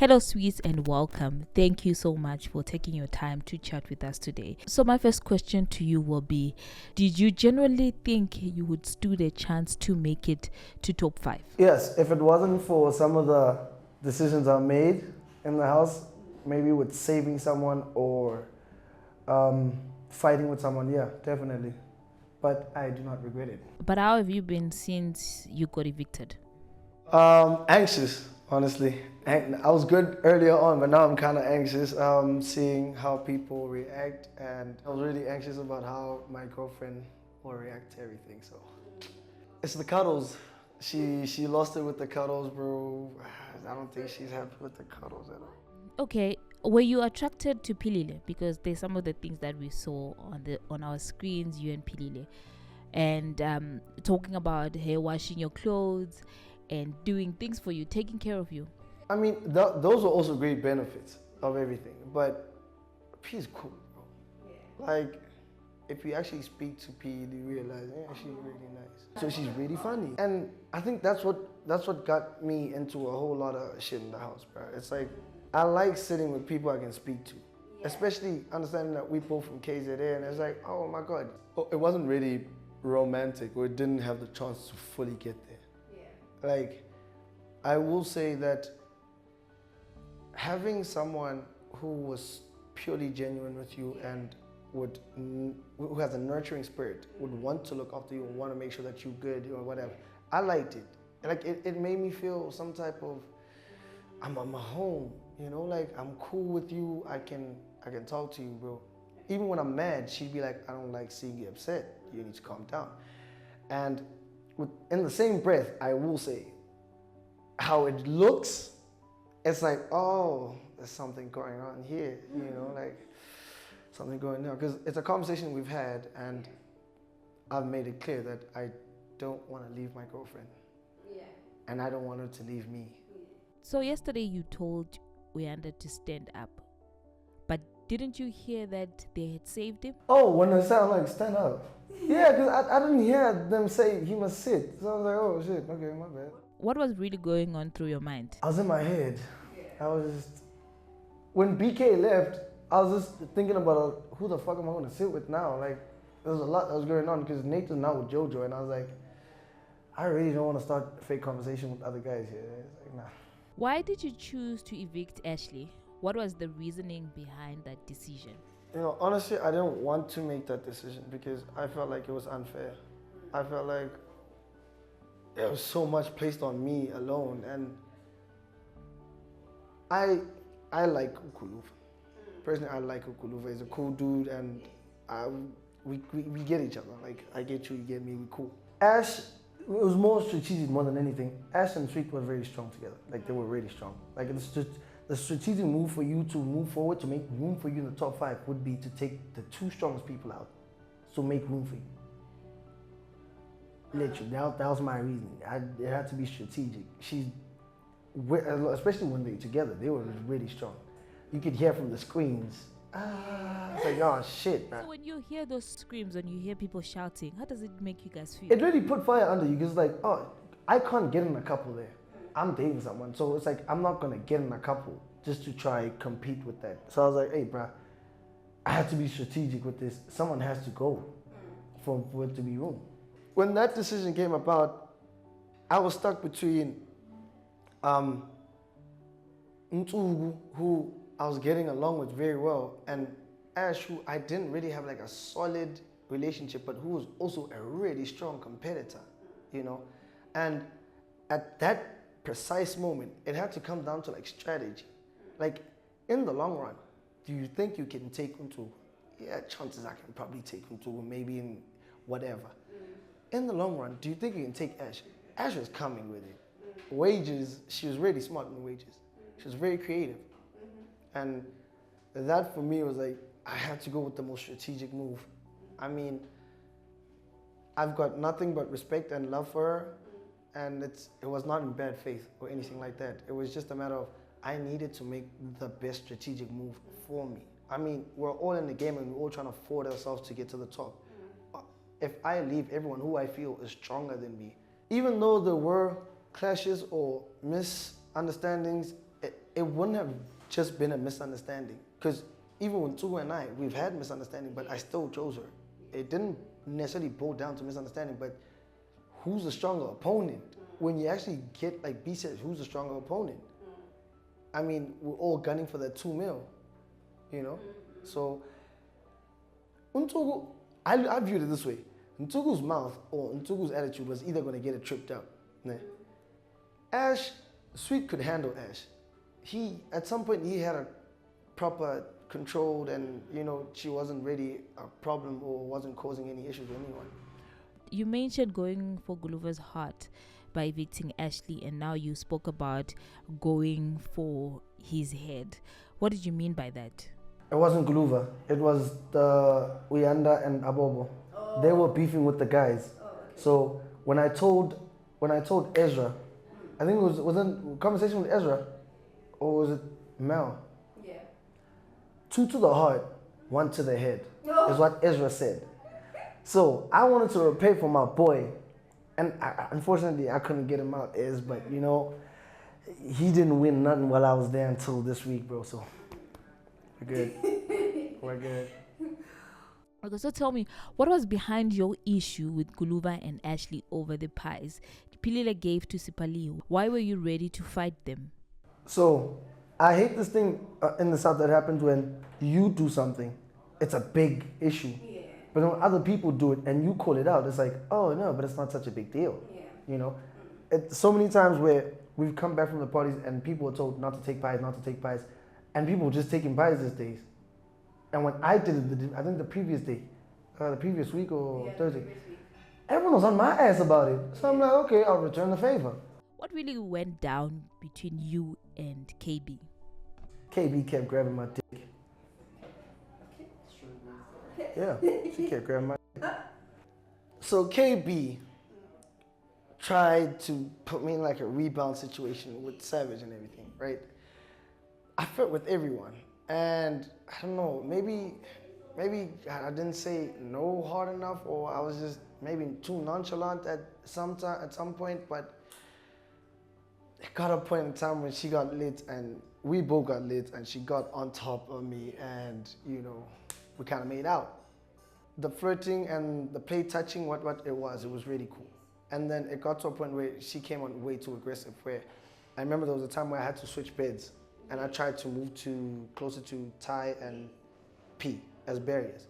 Hello, sweets, and welcome. Thank you so much for taking your time to chat with us today. So, my first question to you will be: did you generally think you would stood a chance to make it to top 5? Yes, if it wasn't for some of the decisions I made in the house, maybe with saving someone or fighting with someone, yeah, definitely. But I do not regret it. But how have you been since you got evicted? Anxious, honestly. I was good earlier on, but now I'm kind of anxious seeing how people react. And I was really anxious about how my girlfriend will react to everything. So it's the cuddles. She lost it with the cuddles, bro. I don't think she's happy with the cuddles at all. Okay, were you attracted to Philile? Because there's some of the things that we saw on our screens, you and Philile, and talking about her washing your clothes and doing things for you, taking care of you. I mean, those are also great benefits of everything. But P is cool, bro. Yeah. Like, if you actually speak to P, you realize, yeah, she's really nice. So she's really funny. And I think that's what got me into a whole lot of shit in the house, bro. It's like, I like sitting with people I can speak to. Yeah. Especially understanding that we both from KZN, and it's like, oh my God. It wasn't really romantic, or it didn't have the chance to fully get there. Yeah. Like, I will say that having someone who was purely genuine with you and who has a nurturing spirit, would want to look after you and want to make sure that you're good or whatever. I liked it. Like it made me feel some type of, I'm at my home, you know, like I'm cool with you. I can talk to you, bro. Even when I'm mad, she'd be like, I don't like seeing you upset. You need to calm down. And in the same breath, I will say, how it looks, it's like, oh, there's something going on here, you know, like something going on. Because it's a conversation we've had, and I've made it clear that I don't want to leave my girlfriend. Yeah. And I don't want her to leave me. So yesterday you told Uyanda to stand up, but didn't you hear that they had saved him? Oh, when they sound like stand up. Yeah, because I didn't hear them say he must sit. So I was like, oh shit, okay, my bad. What was really going on through your mind? I was in my head. I was just, when BK left, I was just thinking about who the fuck am I going to sit with now? Like, there was a lot that was going on because Nathan's now with JoJo, and I was like, I really don't want to start a fake conversation with other guys here. It's like, nah. Why did you choose to evict Ashley? What was the reasoning behind that decision? You know, honestly, I didn't want to make that decision because I felt like it was unfair. I felt like there was so much placed on me alone, and I like Ukuluva. Personally, I like Ukuluva. He's a cool dude, and we get each other. Like, I get you, you get me, we cool. Ash, it was more strategic more than anything. Ash and Sweet were very strong together. Like, they were really strong. Like, it's just the strategic move for you to move forward, to make room for you in the top 5, would be to take the 2 strongest people out. So make room for you. Literally, that was my reasoning. It had to be strategic. Especially when they were together, they were really strong. You could hear from the screens, it's like, oh shit, man. So when you hear those screams and you hear people shouting, how does it make you guys feel? It really put fire under you, because like, oh, I can't get in a couple there. I'm dating someone, so it's like, I'm not gonna get in a couple just to try compete with that. So I was like, hey, bruh, I have to be strategic with this. Someone has to go for it to be room. When that decision came about, I was stuck between Mtugu, who I was getting along with very well, and Ash, who I didn't really have like a solid relationship, but who was also a really strong competitor, you know? And at that precise moment, it had to come down to like strategy. Like, in the long run, do you think you can take Mtugu? Yeah, chances I can probably take Mtugu, maybe in whatever. In the long run, do you think you can take Ash? Ash was coming with it. Wages, she was really smart in wages. She was very creative. And that for me was like, I had to go with the most strategic move. I mean, I've got nothing but respect and love for her, and it was not in bad faith or anything like that. It was just a matter of, I needed to make the best strategic move for me. I mean, we're all in the game and we're all trying to force ourselves to get to the top. If I leave everyone who I feel is stronger than me, even though there were clashes or misunderstandings, it wouldn't have just been a misunderstanding. Because even with Tsugu and I, we've had misunderstanding, but I still chose her. It didn't necessarily boil down to misunderstanding, but who's the stronger opponent? When you actually get like B says, who's the stronger opponent? I mean, we're all gunning for that 2 mil, you know? So, Ntugu, I viewed it this way. Ntugu's mouth or Ntugu's attitude was either going to get it tripped up. Ne? Ash, Sweet could handle Ash. At some point, he had a proper controlled and, you know, she wasn't really a problem or wasn't causing any issues with anyone. You mentioned going for Guluva's heart by evicting Ashley, and now you spoke about going for his head. What did you mean by that? It wasn't Guluva. It was the Uyanda and Abobo. Oh. They were beefing with the guys. Oh, okay. So when I told Ezra, I think it was a conversation with Ezra, or was it Mel? Yeah. 2 to the heart, 1 to the head, is what Ezra said. So I wanted to repay for my boy, and unfortunately I couldn't get him out, but you know, he didn't win nothing while I was there until this week, bro. So we're good. We're good. Okay, so tell me, what was behind your issue with Guluva and Ashley over the pies Philile gave to Sipali? Why were you ready to fight them? So I hate this thing in the South that happens when you do something, it's a big issue. Yeah. But when other people do it and you call it out, it's like, oh no, but it's not such a big deal. Yeah. You know, so many times where we've come back from the parties and people are told not to take pies, and people were just taking pies these days. And when I did it, I think the previous week or Thursday, everyone was on my ass about it. So I'm like, okay, I'll return the favor. What really went down between you and KB? KB kept grabbing my dick. Yeah, she kept grabbing my dick. So KB tried to put me in like a rebound situation with Savage and everything, right? I fought with everyone. And I don't know, maybe I didn't say no hard enough, or I was just maybe too nonchalant at some point, but it got a point in time when she got lit and we both got lit and she got on top of me and, you know, we kind of made out. The flirting and the play touching, what it was really cool. And then it got to a point where she came on way too aggressive, where I remember there was a time where I had to switch beds and I tried to move closer to Ty and P as barriers.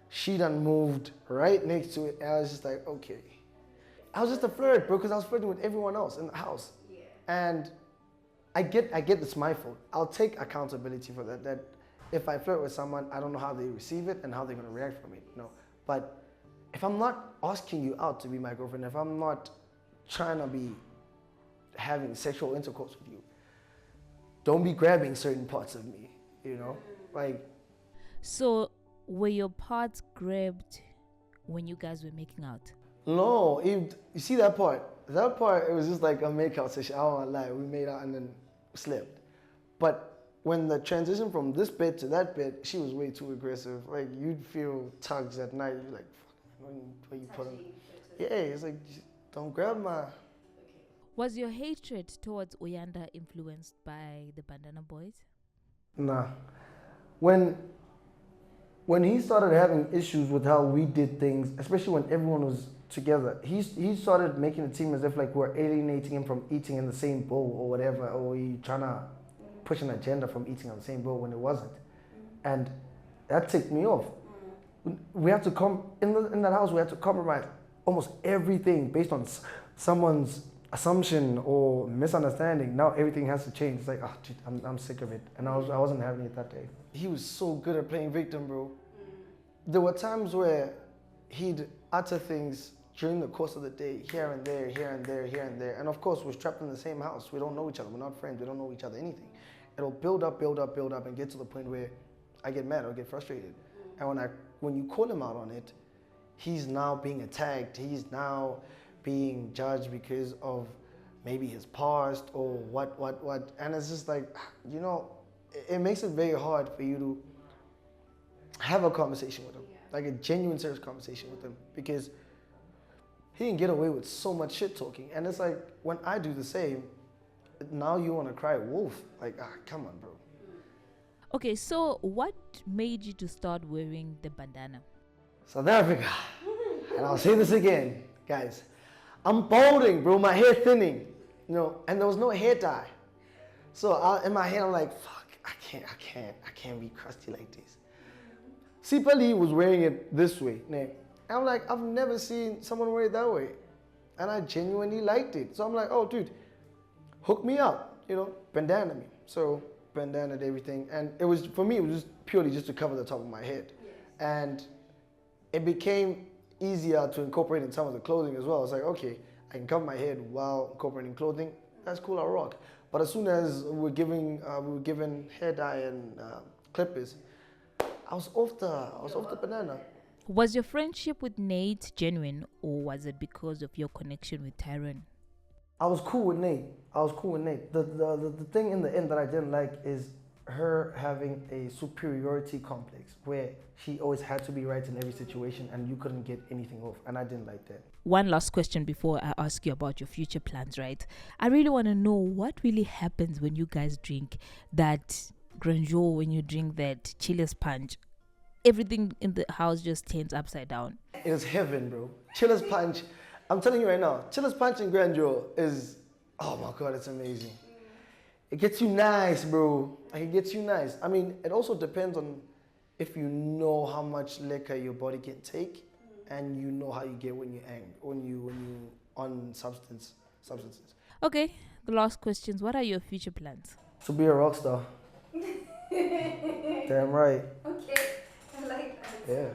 She done moved right next to it, and I was just like, okay. I was just a flirt, bro, because I was flirting with everyone else in the house. Yeah. And I get it's my fault. I'll take accountability for that. That if I flirt with someone, I don't know how they receive it and how they're gonna react from it, you know. But if I'm not asking you out to be my girlfriend, if I'm not trying to be having sexual intercourse with you, don't be grabbing certain parts of me, you know? Like. So, were your parts grabbed when you guys were making out? No, you see that part? That part, it was just like a makeout session. I don't wanna lie, we made out and then slept. But when the transition from this bed to that bed, she was way too aggressive. Like, you'd feel tugs at night. You're like, when you put them. Yeah, it's like, don't grab my. Was your hatred towards Uyanda influenced by the Bandana Boys? Nah. When he started having issues with how we did things, especially when everyone was together, he started making it seem as if like we're alienating him from eating in the same bowl or whatever, or he trying to push an agenda from eating on the same bowl when it wasn't. And that ticked me off. We have to come in that house. We had to compromise almost everything based on someone's assumption or misunderstanding. Now everything has to change. It's like, oh, dude, I'm sick of it. And I wasn't having it that day. He was so good at playing victim, bro. There were times where he'd utter things during the course of the day, here and there, here and there, here and there. And of course, we're trapped in the same house. We don't know each other. We're not friends. We don't know each other, anything. It'll build up, and get to the point where I get mad or get frustrated. And when you call him out on it, he's now being attacked. He's now being judged because of maybe his past or what. And it's just like, you know, it makes it very hard for you to have a conversation with him, like a genuine, serious conversation with him, because he can get away with so much shit talking. And it's like, when I do the same, now you want to cry wolf. Like, come on, bro. Okay, so what made you to start wearing the bandana? South Africa. And I'll say this again, guys. I'm balding, bro. My hair thinning, and there was no hair dye. So in my head, I'm like, fuck, I can't be crusty like this. Sipali was wearing it this way. And I'm like, I've never seen someone wear it that way. And I genuinely liked it. So I'm like, oh, dude, hook me up, bandana me. So bandanaed everything. And it was, for me, it was just purely just to cover the top of my head. Yes. And it became easier to incorporate in some of the clothing as well. It's like, okay, I can cover my head while incorporating clothing. That's cool, I'll rock. But as soon as we were given hair dye and clippers, I was off the banana. Was your friendship with Nate genuine, or was it because of your connection with Tyrone? I was cool with Nate. The thing in the end that I didn't like is her having a superiority complex where she always had to be right in every situation and you couldn't get anything off, and I didn't like that. One last question before I ask you about your future plans, right? I really want to know what really happens when you guys drink that grandeur, when you drink that Chiller's Punch. Everything in the house just turns upside down. It is heaven, bro. Chiller's Punch, I'm telling you right now, Chiller's Punch and grandeur is, oh my God, it's amazing. It gets you nice, bro. Like, it gets you nice. I mean, it also depends on if you know how much liquor your body can take, and you know how you get when you're angry, when you on substances. Okay, the last questions. What are your future plans? To be a rock star. Damn right. Okay, I like that. Yeah.